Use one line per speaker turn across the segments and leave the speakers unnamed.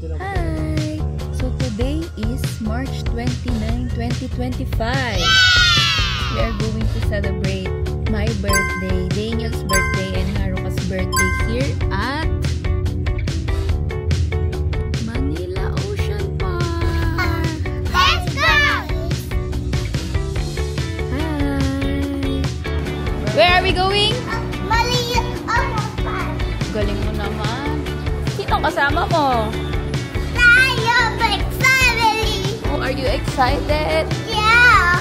Hi! So today is March 29, 2025. We are going to celebrate my birthday, Daniel's birthday, and Haruka's birthday here at Manila Ocean Park.
Let's go!
Hi! Where are we going?
Manila Ocean Park.
Galing mo naman. Sino kasama mo?
Tayo, big family.
Oh, are you excited?
Yeah.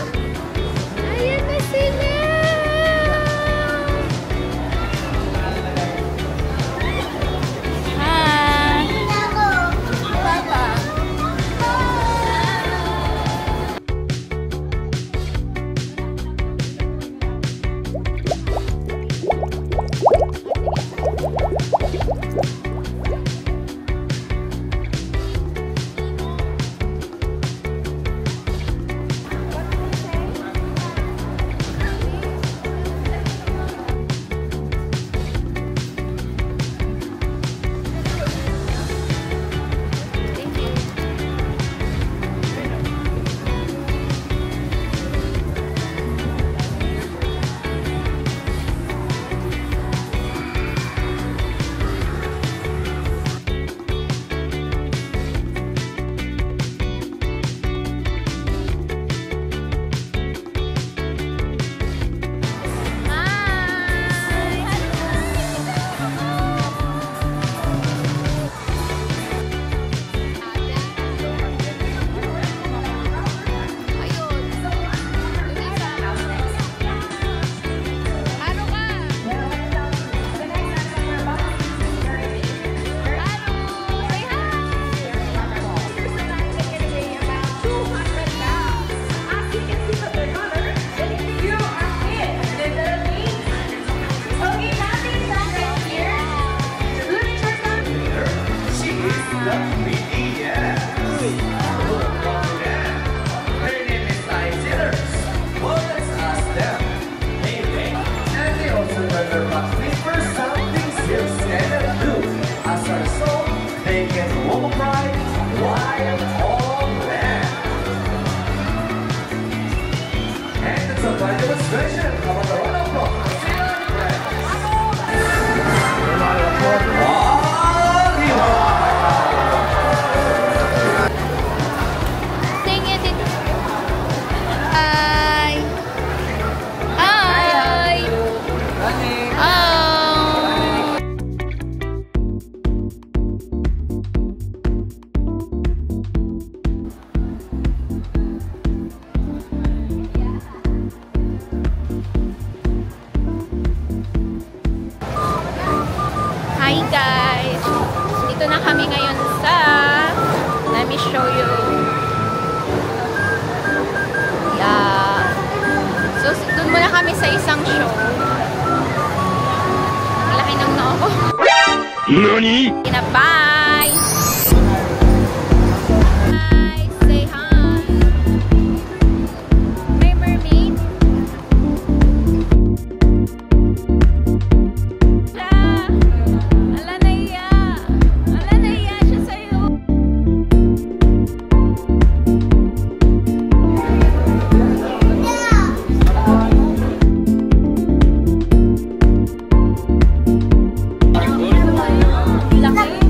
Ayan na sila! Hi!
Ako.
Papa! Hi guys! Dito na kami ngayon sa... Let me show you. Yeah. So, dun muna kami sa isang show. Ang laki ng noo ko.
NANI?!
Bye! Hi! Say hi! Hi, mermaid! Laki.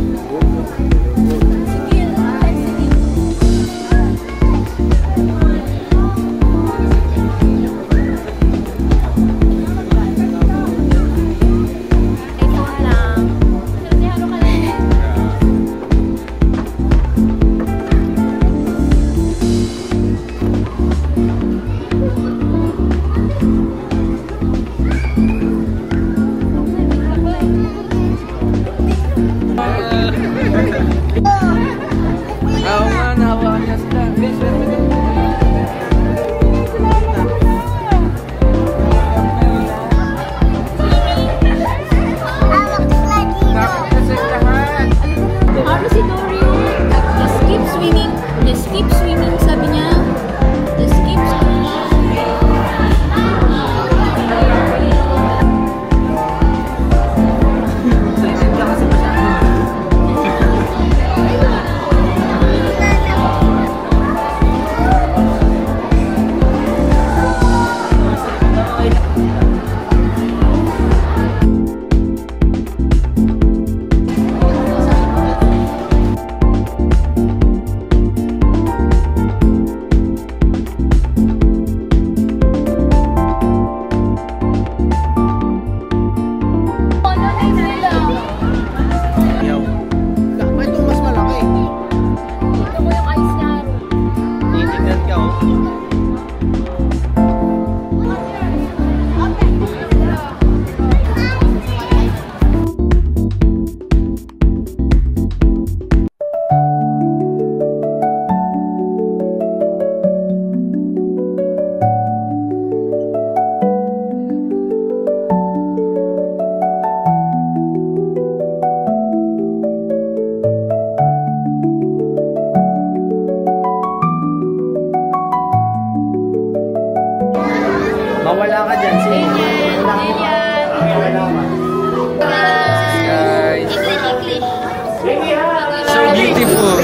beautiful.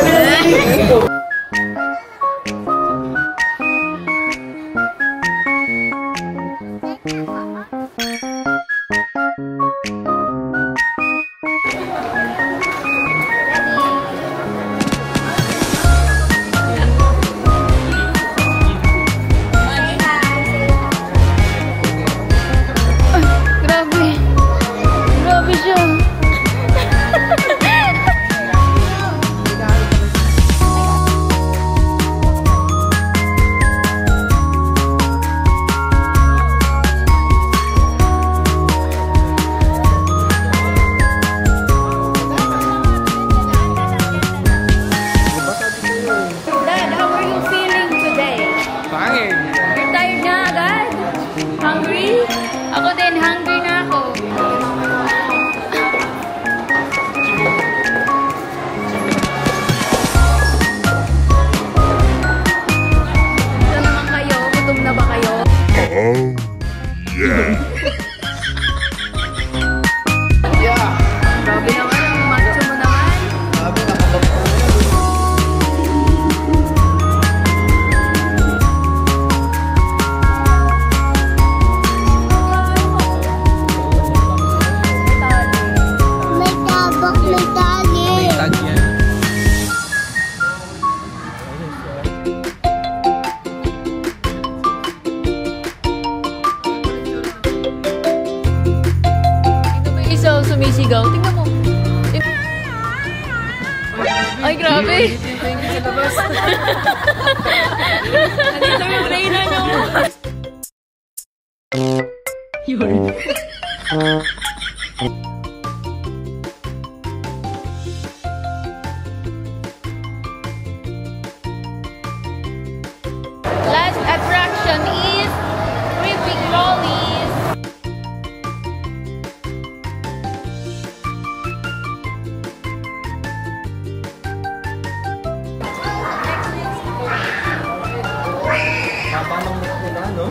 Grabe siya. Dad, how are you feeling today?
Pangin.
You're tired na agad? Hungry? Ako din, hungry na ako. Ito naman kayo, gutom na ba kayo?
Yeah.
Grabe naman, ang macho mo naman.
Sabi nakabag ko.
May tabak, may tali.
Tag yan.
Ito ba yung isa sumisigaw? Tingnan mo. Ay, grabe. Nandito yung Reyna nyo. Yun. Last attraction is Creeping Rollies.
Haba ng muk nila, no?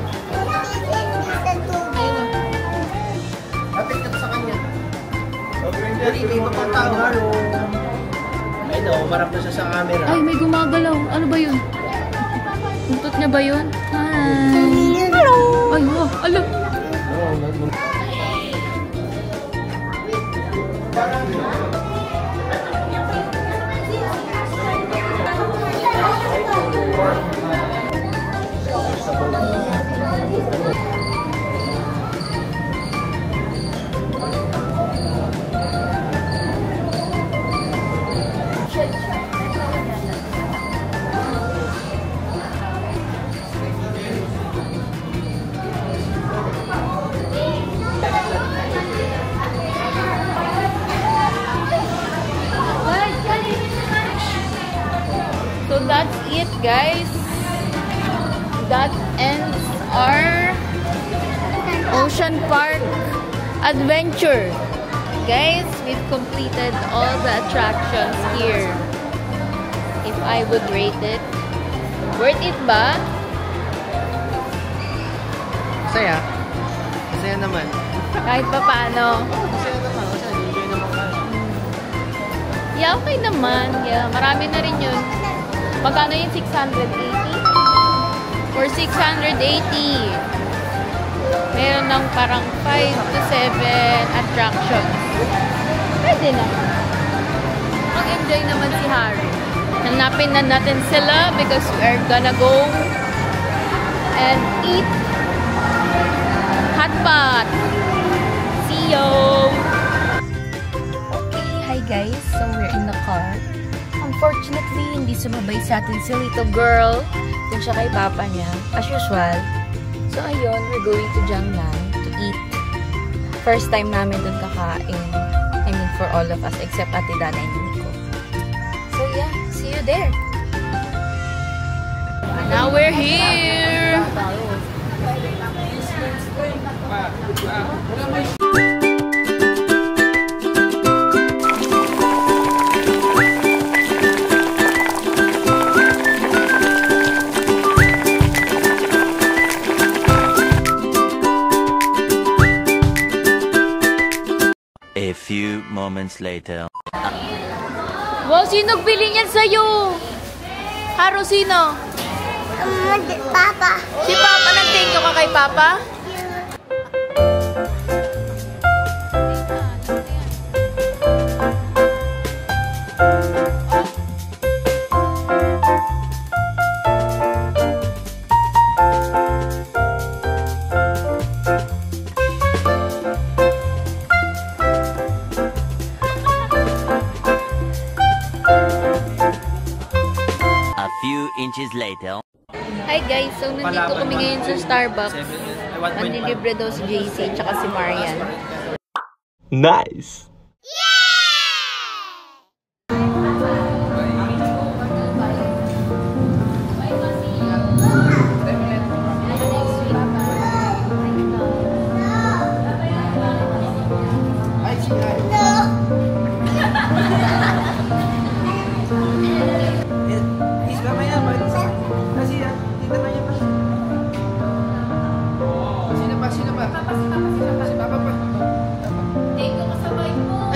Lapit ka sa kanya. Hindi mo patawar. Ay, no, marap na siya sa camera.
Ay, may gumagalaw. Ano ba yun? Tuntot niya ba yun? Hi. Hello. Ay, wow. Alo. So that's it, guys. That ends our Ocean Park adventure. Guys, we've completed all the attractions here. If I would rate it, worth it ba?
Masaya. Masaya naman.
Kahit pa paano.
Masaya naman. Masaya. Enjoy naman ka.
Yeah, okay naman. Yeah, marami na rin yun. Magkano yung 680? For 680, meron ng parang 5 to 7 attractions. Pwede na. Mag-enjoy naman si Harry. Hanapin na natin sila because we are gonna go and eat hot pot. See you! Okay, hi guys. So we're in the car. Unfortunately, hindi sumabay sa atin si little girl. Dun siya kay papa niya, as usual. So ayun, we're going to Jiangnan to eat. First time namin dun kakain. I mean, for all of us, except Ate Dana and Nico. So yeah, see you there. Now we're here!
A few moments later.
Wow, sino bili niyan sa'yo? Haro, sino?
Papa.
Si Papa, nag-thank you ka kay Papa?
A few inches later.
Hi guys, so nandito kami ngayon sa Starbucks. Manlilibre daw si JC tsaka si Marian.
Nice!
Sino ba? Si Papa pa.
Thank you kasabay mo.